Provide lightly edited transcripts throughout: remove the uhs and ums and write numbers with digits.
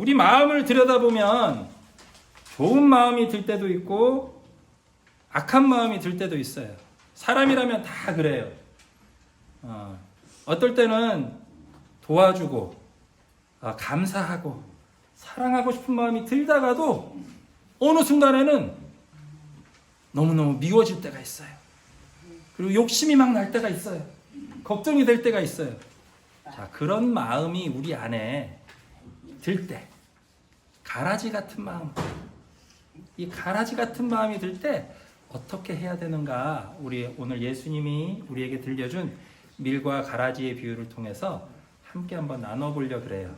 우리 마음을 들여다보면 좋은 마음이 들 때도 있고 악한 마음이 들 때도 있어요. 사람이라면 다 그래요. 어떨 때는 도와주고 감사하고 사랑하고 싶은 마음이 들다가도 어느 순간에는 너무너무 미워질 때가 있어요. 그리고 욕심이 막 날 때가 있어요. 걱정이 될 때가 있어요. 자, 그런 마음이 우리 안에 들 때, 가라지 같은 마음, 이 가라지 같은 마음이 들 때 어떻게 해야 되는가, 우리 오늘 예수님이 우리에게 들려준 밀과 가라지의 비유를 통해서 함께 한번 나눠보려고 그래요.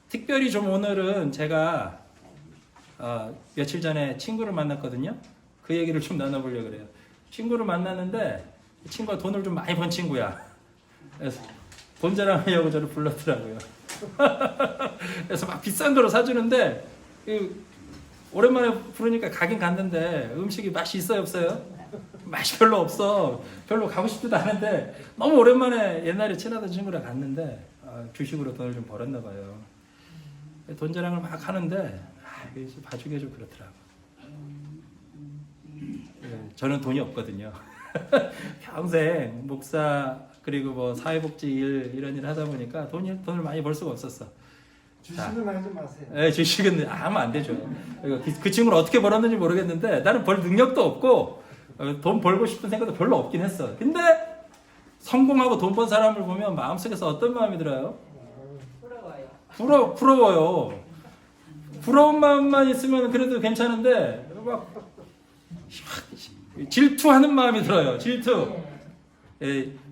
특별히 좀 오늘은 제가 며칠 전에 친구를 만났거든요. 그 얘기를 좀 나눠보려고 그래요. 친구를 만났는데 친구가 돈을 좀 많이 번 친구야. 그래서 돈 자랑하려고 저를 불렀더라고요. 그래서 막 비싼 거로 사주는데 오랜만에 부르니까 가긴 갔는데 음식이 맛이 있어요 없어요? 맛이 별로 없어. 별로 가고 싶지도 않은데 너무 오랜만에 옛날에 친하던 친구랑 갔는데 주식으로 돈을 좀 벌었나 봐요. 돈 자랑을 막 하는데 봐주기가 좀 그렇더라고. 저는 돈이 없거든요. 평생 목사 그리고 뭐 사회복지 일 이런 일 하다 보니까 돈을 많이 벌 수가 없었어. 주식은 하지 마세요. 네, 주식은 하면 안 되죠. 그 친구는 어떻게 벌었는지 모르겠는데 나는 벌 능력도 없고 돈 벌고 싶은 생각도 별로 없긴 했어. 근데 성공하고 돈 번 사람을 보면 마음속에서 어떤 마음이 들어요? 부러워요. 부러운 마음만 있으면 그래도 괜찮은데 막 질투하는 마음이 들어요. 질투.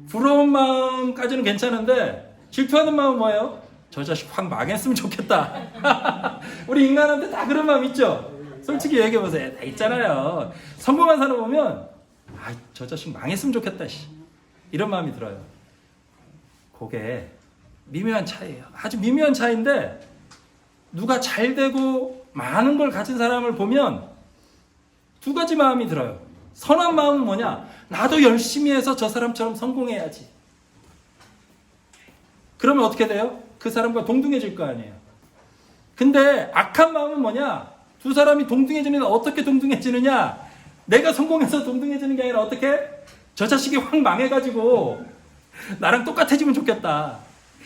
부러운 마음까지는 괜찮은데 질투하는 마음은 뭐예요? 저 자식 확 망했으면 좋겠다. 우리 인간한테 다 그런 마음 있죠? 솔직히 얘기해보세요. 다 있잖아요. 성공한 사람 보면 저 자식 망했으면 좋겠다. 이런 마음이 들어요. 그게 미묘한 차이예요. 아주 미묘한 차이인데 누가 잘 되고 많은 걸 가진 사람을 보면 두 가지 마음이 들어요. 선한 마음은 뭐냐? 나도 열심히 해서 저 사람처럼 성공해야지. 그러면 어떻게 돼요? 그 사람과 동등해질 거 아니에요. 근데 악한 마음은 뭐냐? 두 사람이 동등해지는데 어떻게 동등해지느냐? 내가 성공해서 동등해지는 게 아니라 어떻게? 저 자식이 확 망해가지고 나랑 똑같아지면 좋겠다.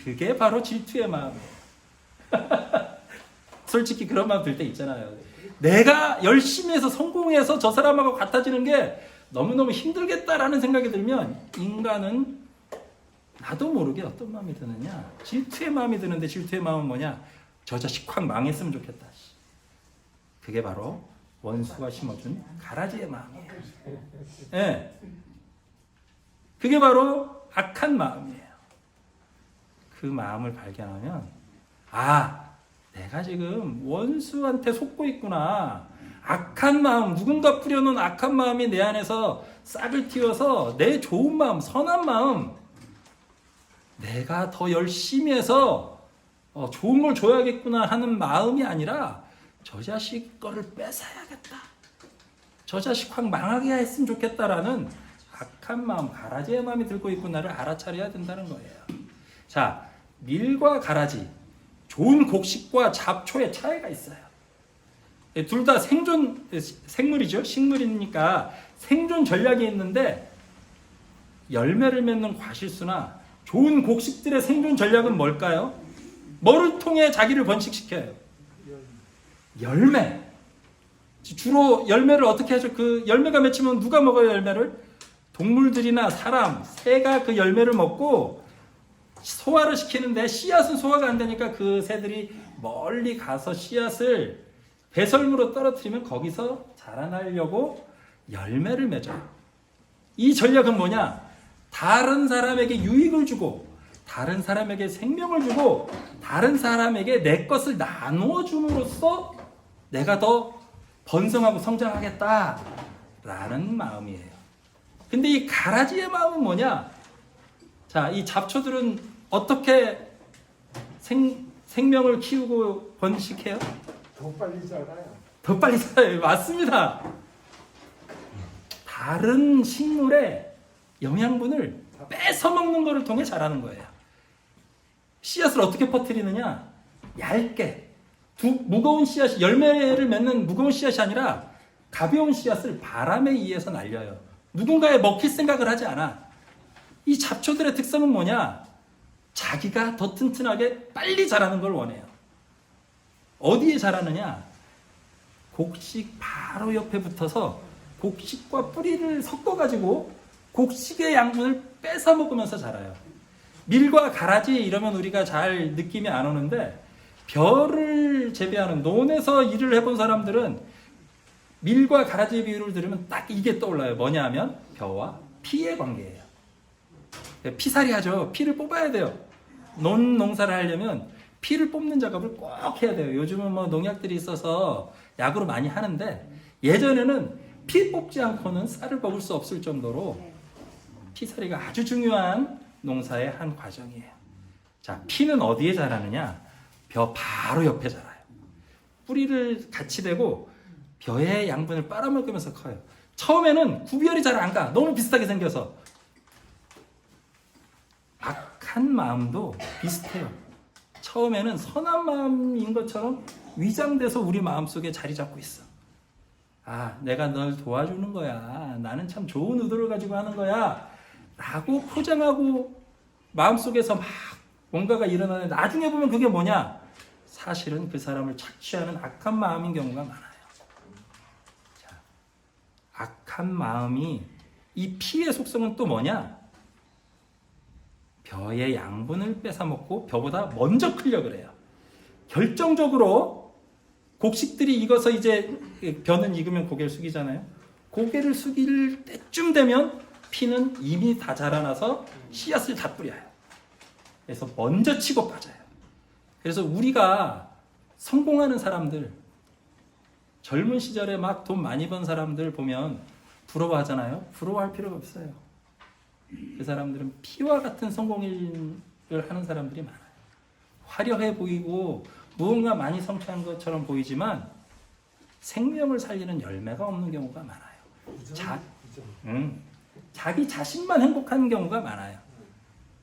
그게 바로 질투의 마음이에요. 솔직히 그런 마음 들 때 있잖아요. 내가 열심히 해서 성공해서 저 사람하고 같아지는 게 너무너무 힘들겠다라는 생각이 들면 인간은 나도 모르게 어떤 마음이 드느냐? 질투의 마음이 드는데 질투의 마음은 뭐냐? 저 자식 확 망했으면 좋겠다. 그게 바로 원수가 심어준 가라지의 마음이에요. 네. 그게 바로 악한 마음이에요. 그 마음을 발견하면 내가 지금 원수한테 속고 있구나. 악한 마음, 누군가 뿌려놓은 악한 마음이 내 안에서 싹을 틔워서 내 좋은 마음, 선한 마음, 내가 더 열심히 해서 좋은 걸 줘야겠구나 하는 마음이 아니라 저 자식 거를 뺏어야겠다. 저 자식 확 망하게 했으면 좋겠다라는 악한 마음, 가라지의 마음이 들고 있구나를 알아차려야 된다는 거예요. 자, 밀과 가라지, 좋은 곡식과 잡초의 차이가 있어요. 둘 다 생물이죠. 식물이니까 생존 전략이 있는데 열매를 맺는 과실수나 좋은 곡식들의 생존 전략은 뭘까요? 뭐를 통해 자기를 번식시켜요? 열매. 주로 열매를 어떻게 하죠? 그 열매가 맺히면 누가 먹어요, 열매를? 동물들이나 사람, 새가 그 열매를 먹고 소화를 시키는데 씨앗은 소화가 안 되니까 그 새들이 멀리 가서 씨앗을 배설물로 떨어뜨리면 거기서 자라나려고 열매를 맺어요. 이 전략은 뭐냐? 다른 사람에게 유익을 주고 다른 사람에게 생명을 주고 다른 사람에게 내 것을 나누어 줌으로써 내가 더 번성하고 성장하겠다라는 마음이에요. 근데 이 가라지의 마음은 뭐냐? 자, 이 잡초들은 어떻게 생명을 키우고 번식해요? 더 빨리 자라요. 더 빨리 자라요. 맞습니다. 다른 식물의 영양분을 뺏어 먹는 것을 통해 자라는 거예요. 씨앗을 어떻게 퍼뜨리느냐? 얇게. 무거운 씨앗이, 열매를 맺는 무거운 씨앗이 아니라 가벼운 씨앗을 바람에 의해서 날려요. 누군가에 먹힐 생각을 하지 않아. 이 잡초들의 특성은 뭐냐? 자기가 더 튼튼하게 빨리 자라는 걸 원해요. 어디에 자라느냐? 곡식 바로 옆에 붙어서 곡식과 뿌리를 섞어가지고 곡식의 양분을 뺏어 먹으면서 자라요. 밀과 가라지 이러면 우리가 잘 느낌이 안 오는데, 벼를 재배하는 논에서 일을 해본 사람들은 밀과 가라지의 비유를 들으면 딱 이게 떠올라요. 뭐냐 하면 벼와 피의 관계예요. 피살이 하죠. 피를 뽑아야 돼요. 농사를 하려면 피를 뽑는 작업을 꼭 해야 돼요. 요즘은 뭐 농약들이 있어서 약으로 많이 하는데, 예전에는 피 뽑지 않고는 쌀을 먹을 수 없을 정도로 피살이가 아주 중요한 농사의 한 과정이에요. 자, 피는 어디에 자라느냐? 벼 바로 옆에 자라요. 뿌리를 같이 대고 벼의 양분을 빨아먹으면서 커요. 처음에는 구별이 잘 안 가. 너무 비슷하게 생겨서. 악한 마음도 비슷해요. 처음에는 선한 마음인 것처럼 위장돼서 우리 마음속에 자리 잡고 있어. 아, 내가 널 도와주는 거야. 나는 참 좋은 의도를 가지고 하는 거야. 라고 포장하고 마음속에서 막 뭔가가 일어나는데, 나중에 보면 그게 뭐냐? 사실은 그 사람을 착취하는 악한 마음인 경우가 많아요. 자, 악한 마음이, 이 피의 속성은 또 뭐냐? 벼의 양분을 뺏어먹고 벼보다 먼저 크려고 해요. 결정적으로 곡식들이 익어서 이제 벼는 익으면 고개를 숙이잖아요. 고개를 숙일 때쯤 되면 피는 이미 다 자라나서 씨앗을 다 뿌려요. 그래서 먼저 치고 빠져요. 그래서 우리가 성공하는 사람들, 젊은 시절에 막 돈 많이 번 사람들 보면 부러워하잖아요. 부러워할 필요가 없어요. 그 사람들은 피와 같은 성공을 하는 사람들이 많아요. 화려해 보이고 무언가 많이 성취한 것처럼 보이지만 생명을 살리는 열매가 없는 경우가 많아요. 자기 자신만 행복한 경우가 많아요.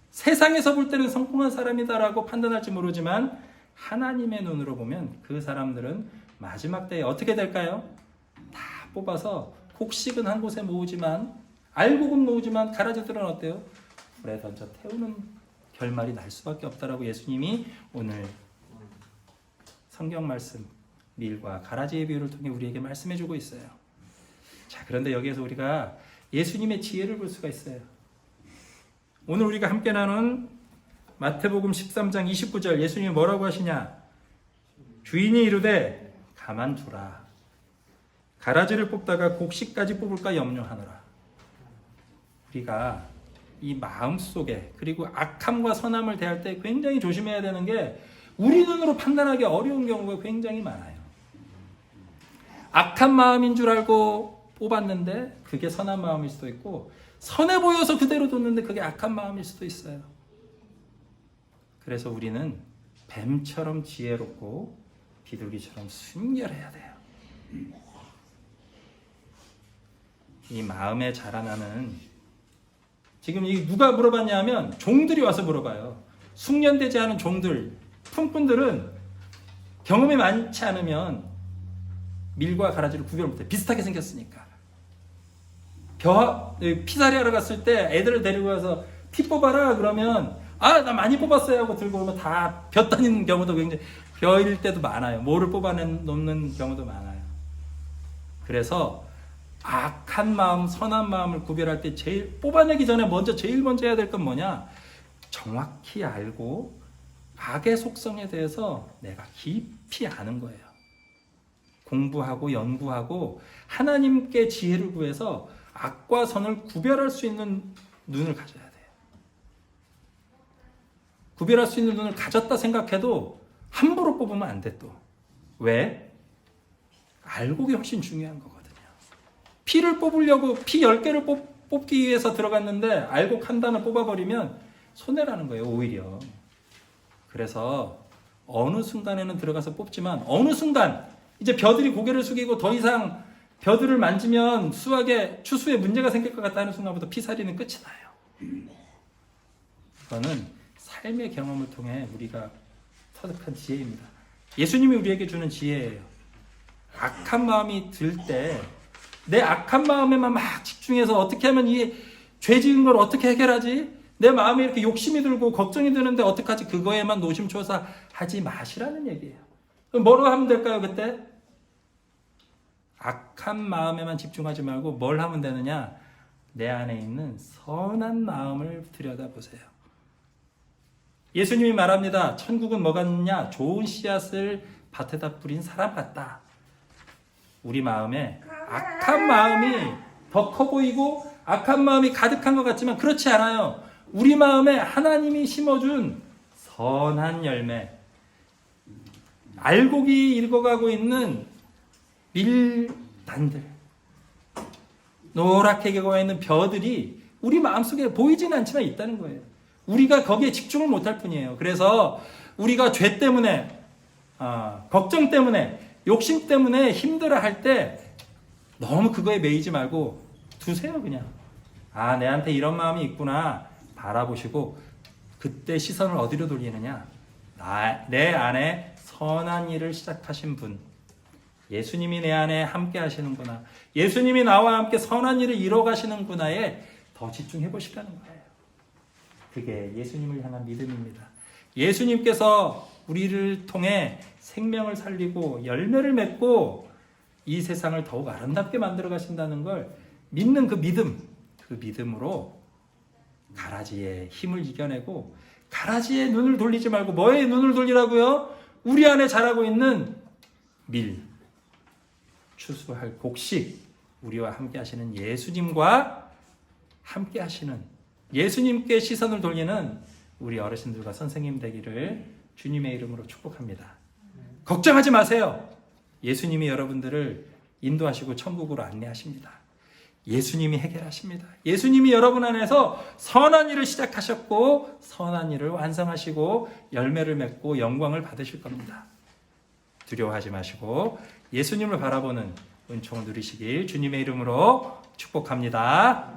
세상에서 볼 때는 성공한 사람이다라고 판단할지 모르지만 하나님의 눈으로 보면 그 사람들은 마지막 때에 어떻게 될까요? 다 뽑아서 곡식은 한 곳에 모으지만, 알곡은 모으지만 가라지들은 어때요? 불에 던져 태우는 결말이 날 수밖에 없다라고 예수님이 오늘 성경 말씀, 밀과 가라지의 비유를 통해 우리에게 말씀해주고 있어요. 자, 그런데 여기에서 우리가 예수님의 지혜를 볼 수가 있어요. 오늘 우리가 함께 나눈 마태복음 13장 29절, 예수님이 뭐라고 하시냐? 주인이 이르되 가만두라. 가라지를 뽑다가 곡식까지 뽑을까 염려하노라. 우리가 이 마음속에, 그리고 악함과 선함을 대할 때 굉장히 조심해야 되는 게, 우리 눈으로 판단하기 어려운 경우가 굉장히 많아요. 악한 마음인 줄 알고 뽑았는데 그게 선한 마음일 수도 있고, 선해 보여서 그대로 뒀는데 그게 악한 마음일 수도 있어요. 그래서 우리는 뱀처럼 지혜롭고 비둘기처럼 순결해야 돼요. 이 마음에 자라나는, 지금 이 누가 물어봤냐면 종들이 와서 물어봐요. 숙련되지 않은 종들, 품꾼들은 경험이 많지 않으면 밀과 가라지를 구별 못해. 비슷하게 생겼으니까. 피살이 하러 갔을 때 애들을 데리고 와서 피 뽑아라 그러면, 아, 나 많이 뽑았어요 하고 들고 오면 다 벼 다니는 경우도 굉장히, 벼일 때도 많아요. 뭐를 뽑아놓는 경우도 많아요. 그래서 악한 마음, 선한 마음을 구별할 때 뽑아내기 전에 제일 먼저 해야 될 건 뭐냐? 정확히 알고 악의 속성에 대해서 내가 깊이 아는 거예요. 공부하고 연구하고 하나님께 지혜를 구해서 악과 선을 구별할 수 있는 눈을 가져야 돼요. 구별할 수 있는 눈을 가졌다 생각해도 함부로 뽑으면 안 돼 또. 왜? 알곡이 훨씬 중요한 거거든요. 피를 뽑으려고 피 10개를 뽑기 위해서 들어갔는데 알곡 한 단을 뽑아버리면 손해라는 거예요, 오히려. 그래서 어느 순간에는 들어가서 뽑지만, 어느 순간 이제 벼들이 고개를 숙이고 더 이상 벼들을 만지면 추수에 문제가 생길 것 같다 하는 순간부터 피살이는 끝이 나요. 그거는 삶의 경험을 통해 우리가 터득한 지혜입니다. 예수님이 우리에게 주는 지혜예요. 악한 마음이 들 때 내 악한 마음에만 막 집중해서 어떻게 하면 이 죄 지은 걸 어떻게 해결하지? 내 마음에 이렇게 욕심이 들고 걱정이 드는데 어떡하지? 그거에만 노심초사하지 마시라는 얘기예요. 그럼 뭐로 하면 될까요, 그때? 악한 마음에만 집중하지 말고 뭘 하면 되느냐? 내 안에 있는 선한 마음을 들여다보세요. 예수님이 말합니다. 천국은 뭐가 있냐? 좋은 씨앗을 밭에다 뿌린 사람 같다. 우리 마음에 악한 마음이 더 커 보이고 악한 마음이 가득한 것 같지만 그렇지 않아요. 우리 마음에 하나님이 심어준 선한 열매, 알곡이 익어가고 있는 밀단들, 노랗게 익어가 있는 벼들이 우리 마음속에 보이지는 않지만 있다는 거예요. 우리가 거기에 집중을 못할 뿐이에요. 그래서 우리가 죄 때문에, 걱정 때문에, 욕심 때문에 힘들어할 때 너무 그거에 매이지 말고 두세요. 그냥 내한테 이런 마음이 있구나 바라보시고 그때 시선을 어디로 돌리느냐? 내 안에 선한 일을 시작하신 분, 예수님이 내 안에 함께 하시는구나, 예수님이 나와 함께 선한 일을 이뤄가시는구나에 더 집중해 보시라는 거예요. 그게 예수님을 향한 믿음입니다. 예수님께서 우리를 통해 생명을 살리고 열매를 맺고 이 세상을 더욱 아름답게 만들어 가신다는 걸 믿는 그 믿음, 그 믿음으로 가라지의 힘을 이겨내고, 가라지에 눈을 돌리지 말고 뭐에 눈을 돌리라고요? 우리 안에 자라고 있는 밀, 추수할 곡식, 우리와 함께 하시는 예수님과 함께 하시는, 예수님께 시선을 돌리는 우리 어르신들과 선생님 되기를 주님의 이름으로 축복합니다. 걱정하지 마세요. 예수님이 여러분들을 인도하시고 천국으로 안내하십니다. 예수님이 해결하십니다. 예수님이 여러분 안에서 선한 일을 시작하셨고 선한 일을 완성하시고 열매를 맺고 영광을 받으실 겁니다. 두려워하지 마시고 예수님을 바라보는 은총을 누리시길 주님의 이름으로 축복합니다.